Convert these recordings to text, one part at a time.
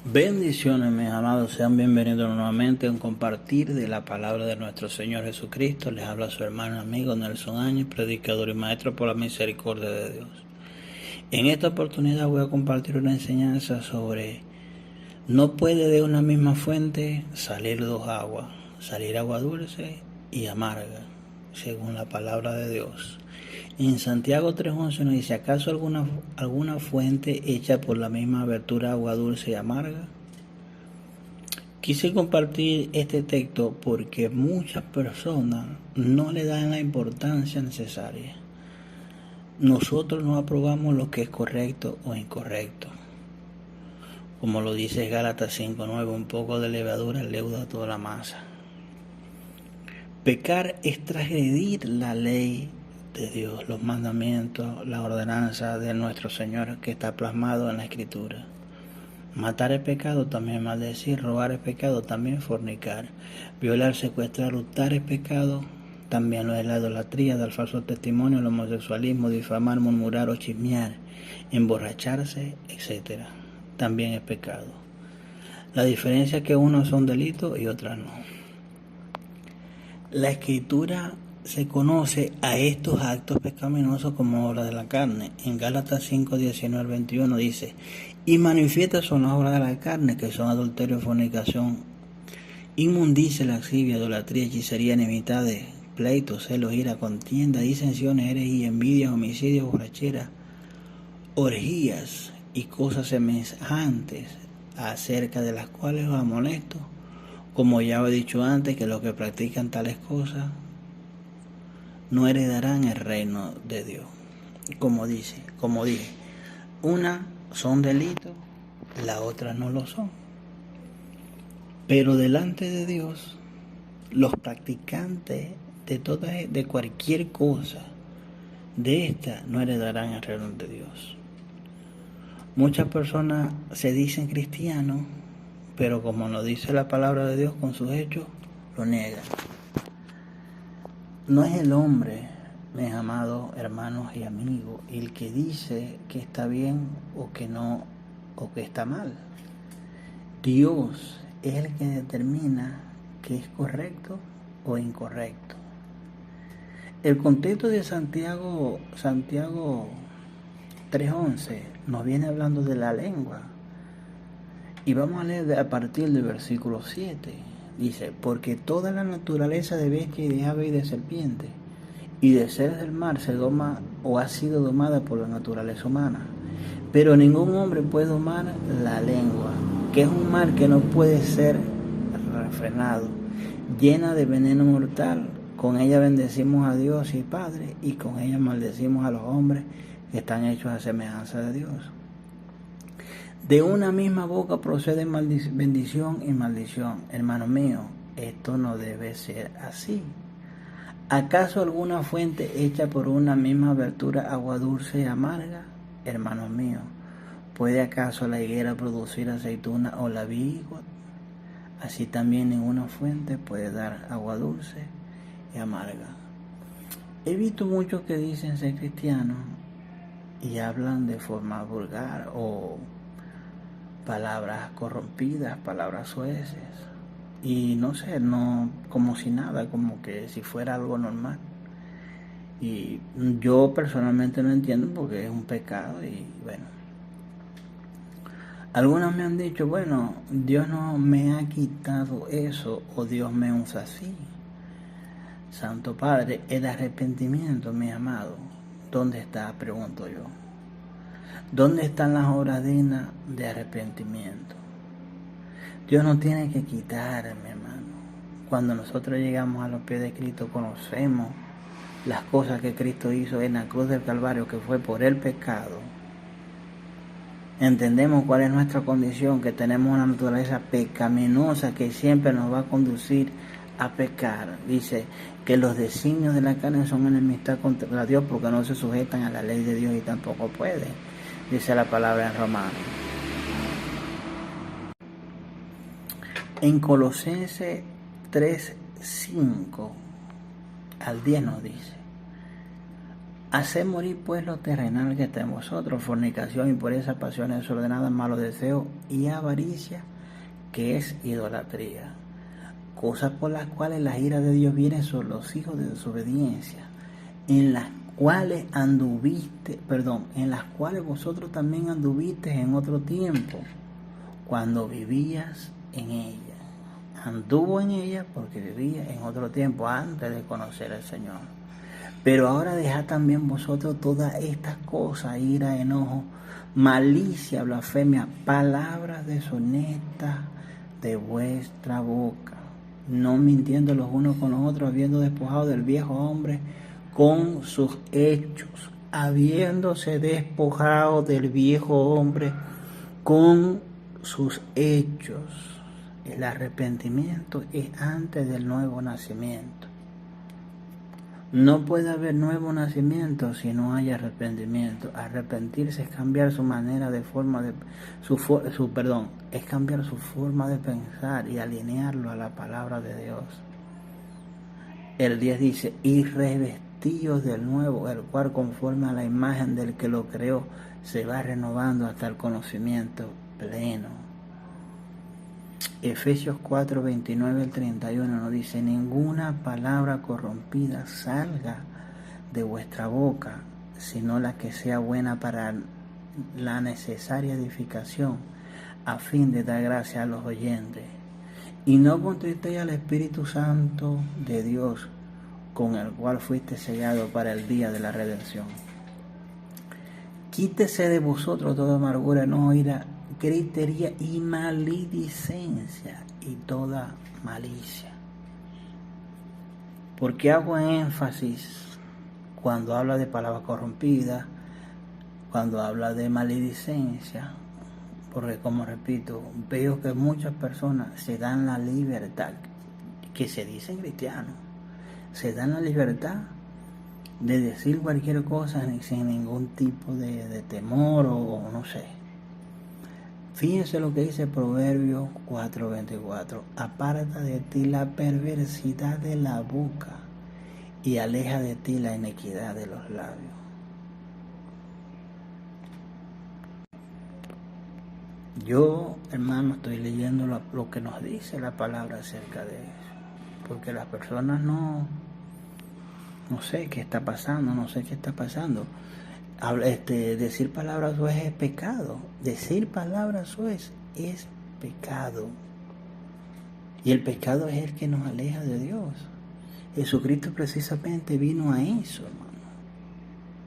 Bendiciones, mis amados, sean bienvenidos nuevamente a un compartir de la palabra de nuestro Señor Jesucristo. Les habla su hermano amigo Nelson Áñez, predicador y maestro por la misericordia de Dios. En esta oportunidad voy a compartir una enseñanza sobre no puede de una misma fuente salir dos aguas, salir agua dulce y amarga, según la palabra de Dios. En Santiago 3:11 nos dice: ¿acaso alguna fuente hecha por la misma abertura agua dulce y amarga? Quise compartir este texto porque muchas personas no le dan la importancia necesaria. Nosotros no aprobamos lo que es correcto o incorrecto. Como lo dice Gálatas 5:9, un poco de levadura leuda toda la masa. Pecar es transgredir la ley de Dios, los mandamientos, la ordenanza de nuestro Señor que está plasmado en la Escritura. Matar es pecado, también maldecir; robar es pecado, también fornicar; violar, secuestrar, hurtar es pecado, también lo es la idolatría, dar falso testimonio, el homosexualismo, difamar, murmurar o chismear, emborracharse, etc. También es pecado. La diferencia es que unos son delitos y otras no. La Escritura se conoce a estos actos pecaminosos como obras de la carne. En Gálatas 5:19-21 dice: y manifiestas son las obras de la carne, que son adulterio, fornicación, inmundicia, lascivia, idolatría, hechicería, enemistades, pleitos, celos, ira, contienda, disensiones, herejía, envidia, homicidio, borrachera, orgías y cosas semejantes, acerca de las cuales os amonesto, como ya he dicho antes, que los que practican tales cosas no heredarán el reino de Dios. Como dije, una son delitos, la otra no lo son. Pero delante de Dios, los practicantes de cualquier cosa de esta no heredarán el reino de Dios. Muchas personas se dicen cristianos, pero como nos dice la palabra de Dios, con sus hechos lo niegan. No es el hombre, mis amados hermanos y amigos, el que dice que está bien o que no, o que está mal. Dios es el que determina qué es correcto o incorrecto. El contexto de Santiago 3:11 nos viene hablando de la lengua. Y vamos a leer a partir del versículo 7. Dice: porque toda la naturaleza de bestia y de ave y de serpiente y de seres del mar se doma o ha sido domada por la naturaleza humana. Pero ningún hombre puede domar la lengua, que es un mal que no puede ser refrenado, llena de veneno mortal. Con ella bendecimos a Dios y Padre, y con ella maldecimos a los hombres que están hechos a semejanza de Dios. De una misma boca procede bendición y maldición. Hermano mío, esto no debe ser así. ¿Acaso alguna fuente hecha por una misma abertura agua dulce y amarga? Hermanos míos, ¿puede acaso la higuera producir aceituna o la vid? Así también ninguna fuente puede dar agua dulce y amarga. He visto muchos que dicen ser cristianos y hablan de forma vulgar o palabras corrompidas, palabras soeces, y no sé, no, como si nada, como que si fuera algo normal. Y yo personalmente no entiendo, porque es un pecado. Y bueno, algunos me han dicho: bueno, Dios no me ha quitado eso, o Dios me usa así. Santo Padre, el arrepentimiento, mi amado, ¿dónde está? Pregunto yo. ¿Dónde están las obras dignas de arrepentimiento? Dios no tiene que quitar, mi hermano. Cuando nosotros llegamos a los pies de Cristo, conocemos las cosas que Cristo hizo en la cruz del Calvario, que fue por el pecado. Entendemos cuál es nuestra condición, que tenemos una naturaleza pecaminosa que siempre nos va a conducir a pecar. Dice que los designios de la carne son enemistad contra Dios, porque no se sujetan a la ley de Dios y tampoco pueden, dice la palabra en Romanos. En Colosenses 3:5 al 10 nos dice: Haced morir pues lo terrenal que está en vosotros, fornicación, impureza, pasiones desordenadas, malos deseos y avaricia, que es idolatría. Cosas por las cuales la ira de Dios viene sobre los hijos de desobediencia, en las cuales en las cuales vosotros también anduviste en otro tiempo, cuando vivías en ella. Anduvo en ella porque vivía en otro tiempo antes de conocer al Señor. Pero ahora dejad también vosotros todas estas cosas: ira, enojo, malicia, blasfemia, palabras deshonestas de vuestra boca, no mintiendo los unos con los otros, habiendo despojado del viejo hombre con sus hechos, habiéndose despojado del viejo hombre con sus hechos. El arrepentimiento es antes del nuevo nacimiento. No puede haber nuevo nacimiento si no hay arrepentimiento. Arrepentirse es cambiar su manera de forma de es cambiar su forma de pensar y alinearlo a la palabra de Dios. El 10 dice: y revestidos del nuevo, el cual conforme a la imagen del que lo creó se va renovando hasta el conocimiento pleno. Efesios 4, 29 al 31 nos dice: ninguna palabra corrompida salga de vuestra boca, sino la que sea buena para la necesaria edificación, a fin de dar gracia a los oyentes. Y no contristéis al Espíritu Santo de Dios, con el cual fuiste sellado para el día de la redención. Quítese de vosotros toda amargura, enojo, ira, gritería y maledicencia y toda malicia. ¿Por qué hago énfasis cuando habla de palabras corrompidas, cuando habla de maledicencia? Porque, como repito, veo que muchas personas se dan la libertad, que se dicen cristianos, se dan la libertad de decir cualquier cosa sin ningún tipo de temor o no sé. Fíjense lo que dice Proverbios 4:24: aparta de ti la perversidad de la boca y aleja de ti la iniquidad de los labios. Yo, hermano, estoy leyendo lo que nos dice la palabra acerca de eso, porque las personas no sé qué está pasando, decir palabras suez es pecado. Decir palabras suez es pecado. Y el pecado es el que nos aleja de Dios. Jesucristo precisamente vino a eso, hermano.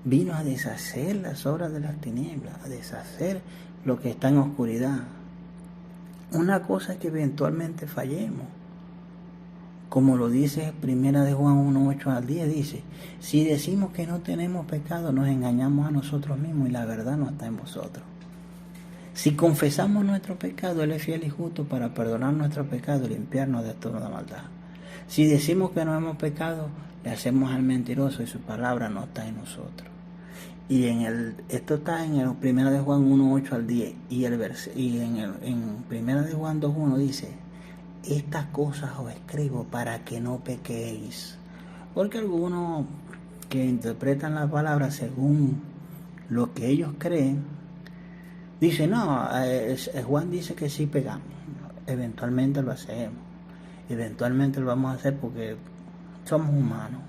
Vino a deshacer las obras de las tinieblas, a deshacer lo que está en oscuridad. Una cosa es que eventualmente fallemos. Como lo dice Primera de Juan 1:8 al 10, dice: si decimos que no tenemos pecado, nos engañamos a nosotros mismos y la verdad no está en vosotros. Si confesamos nuestro pecado, Él es fiel y justo para perdonar nuestro pecado y limpiarnos de toda maldad. Si decimos que no hemos pecado, le hacemos al mentiroso y su palabra no está en nosotros. Y esto está en el Primera de Juan 1:8 al 10, y en Primera de Juan 2:1 dice: estas cosas os escribo para que no pequéis. Porque algunos que interpretan la palabra según lo que ellos creen, dicen: no, Juan dice que sí pegamos. Eventualmente lo hacemos. Eventualmente lo vamos a hacer porque somos humanos.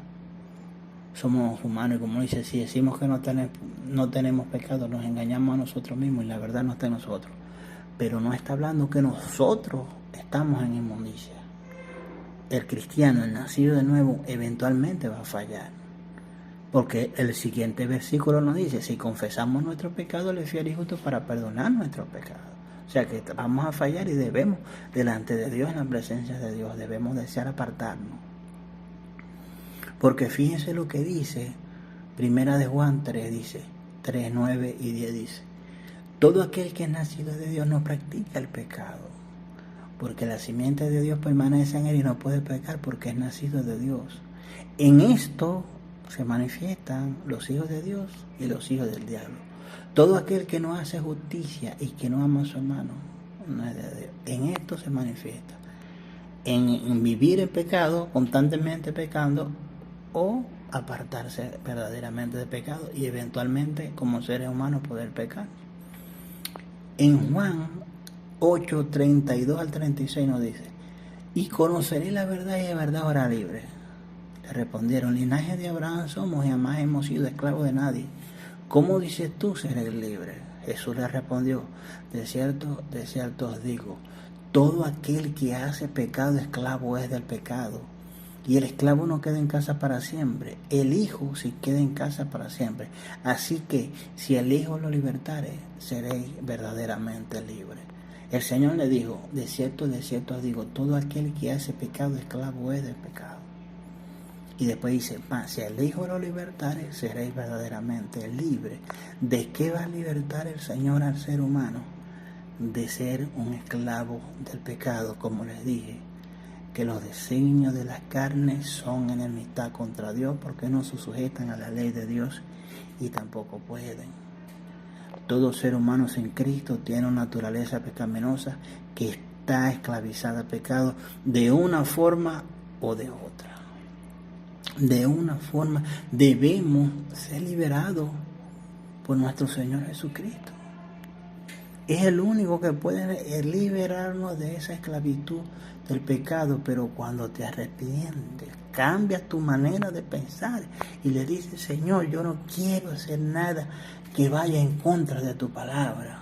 Somos humanos, y como dice, si decimos que no tenemos pecado, nos engañamos a nosotros mismos y la verdad no está en nosotros. Pero no está hablando que nosotros estamos en inmundicia. El cristiano, el nacido de nuevo, eventualmente va a fallar. Porque el siguiente versículo nos dice: si confesamos nuestro pecado, Él es fiel y justo para perdonar nuestros pecados. O sea que vamos a fallar y debemos, delante de Dios, en la presencia de Dios, debemos desear apartarnos. Porque fíjense lo que dice Primera de Juan 3, dice 3, 9 y 10 dice: todo aquel que es nacido de Dios no practica el pecado, porque la simiente de Dios permanece en él y no puede pecar porque es nacido de Dios. En esto se manifiestan los hijos de Dios y los hijos del diablo. Todo aquel que no hace justicia y que no ama a su hermano no es de Dios. En esto se manifiesta: en vivir en pecado, constantemente pecando, o apartarse verdaderamente de pecado y eventualmente como seres humanos poder pecar. En Juan 8, 32 al 36 nos dice: y conoceré la verdad y la verdad os hará libre. Le respondieron: linaje de Abraham somos y jamás hemos sido esclavos de nadie. ¿Cómo dices tú seré libre? Jesús le respondió: de cierto os digo, todo aquel que hace pecado esclavo es del pecado. Y el esclavo no queda en casa para siempre, el Hijo sí queda en casa para siempre. Así que si el Hijo lo libertare, seréis verdaderamente libres. El Señor le dijo: de cierto os digo, todo aquel que hace pecado esclavo es del pecado. Y después dice: si el Hijo lo libertare, seréis verdaderamente libres. ¿De qué va a libertar el Señor al ser humano? De ser un esclavo del pecado, como les dije, que los designios de las carnes son enemistad contra Dios, porque no se sujetan a la ley de Dios y tampoco pueden. Todo ser humano sin Cristo tiene una naturaleza pecaminosa que está esclavizada al pecado de una forma o de otra. De una forma debemos ser liberados por nuestro Señor Jesucristo. Es el único que puede liberarnos de esa esclavitud del pecado, pero cuando te arrepientes, cambias tu manera de pensar y le dices: Señor, yo no quiero hacer nada que vaya en contra de tu palabra.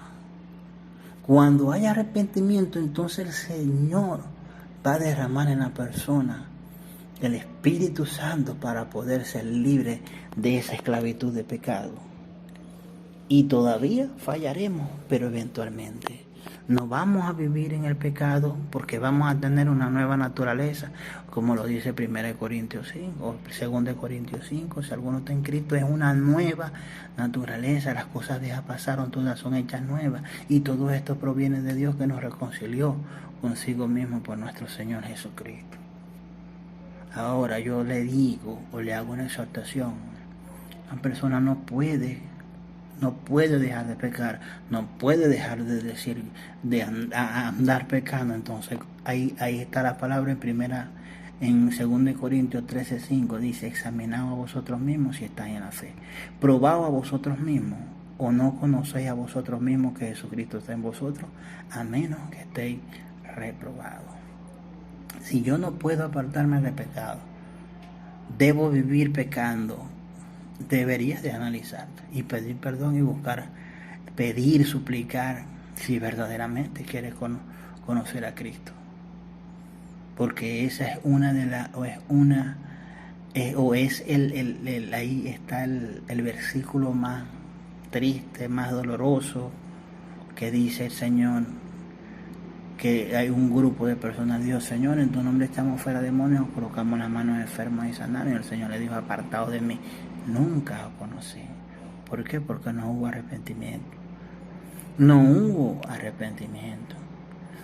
Cuando hay arrepentimiento, entonces el Señor va a derramar en la persona el Espíritu Santo para poder ser libre de esa esclavitud de pecado. Y todavía fallaremos, pero eventualmente no vamos a vivir en el pecado, porque vamos a tener una nueva naturaleza, como lo dice 1 Corintios 5 o 2 Corintios 5. Si alguno está en Cristo, es una nueva naturaleza, las cosas viejas pasaron, todas son hechas nuevas, y todo esto proviene de Dios, que nos reconcilió consigo mismo por nuestro Señor Jesucristo. Ahora yo le digo o le hago una exhortación: una persona no puede dejar de pecar, no puede dejar de decir, de andar pecando. Entonces ahí está la palabra en 2 Corintios 13:5, dice: examinaos a vosotros mismos si estáis en la fe, probaos a vosotros mismos, o no conocéis a vosotros mismos que Jesucristo está en vosotros, a menos que estéis reprobados. Si yo no puedo apartarme de pecado, debo vivir pecando, deberías de analizar y pedir perdón y suplicar si verdaderamente quieres conocer a Cristo, porque esa es ahí está el versículo más triste, más doloroso, que dice el Señor, que hay un grupo de personas: Dios, Señor, en tu nombre echamos fuera demonios, colocamos las manos enfermos y sanaron. Y el Señor le dijo: apartado de mí, nunca os conocí. ¿Por qué? Porque no hubo arrepentimiento. No hubo arrepentimiento.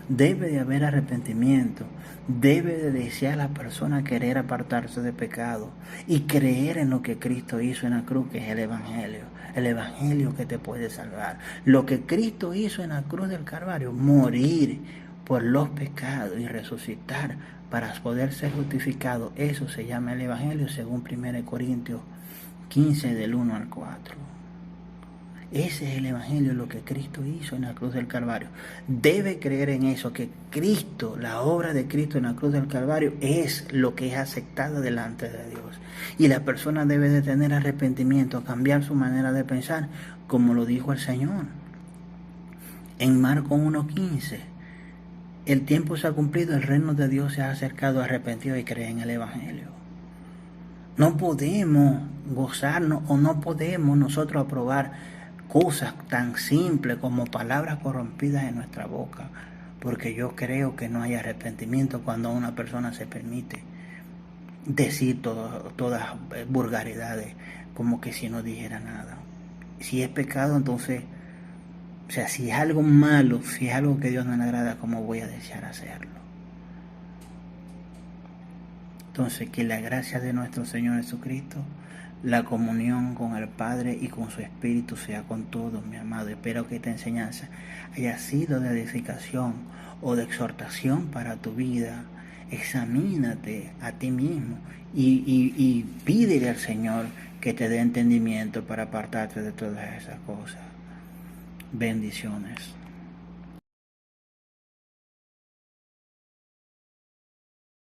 Debe de haber arrepentimiento. Debe de desear la persona querer apartarse de pecado y creer en lo que Cristo hizo en la cruz, que es el Evangelio. El Evangelio que te puede salvar. Lo que Cristo hizo en la cruz del Calvario: morir por los pecados y resucitar para poder ser justificado. Eso se llama el Evangelio, según 1 Corintios 15 del 1 al 4. Ese es el Evangelio, lo que Cristo hizo en la cruz del Calvario. Debe creer en eso, que Cristo, la obra de Cristo en la cruz del Calvario, es lo que es aceptado delante de Dios. Y la persona debe de tener arrepentimiento, cambiar su manera de pensar, como lo dijo el Señor en Marcos 1:15. El tiempo se ha cumplido, el reino de Dios se ha acercado, arrepentido y cree en el Evangelio. No podemos gozarnos o no podemos nosotros aprobar cosas tan simples como palabras corrompidas en nuestra boca, porque yo creo que no hay arrepentimiento cuando una persona se permite decir todas vulgaridades, como que si no dijera nada. Si es pecado, entonces, o sea, si es algo malo, si es algo que Dios no le agrada, ¿cómo voy a desear hacerlo? Entonces, que la gracia de nuestro Señor Jesucristo, la comunión con el Padre y con su Espíritu sea con todos, mi amado. Espero que esta enseñanza haya sido de edificación o de exhortación para tu vida. examínate a ti mismo y pídele al Señor que te dé entendimiento para apartarte de todas esas cosas. Bendiciones.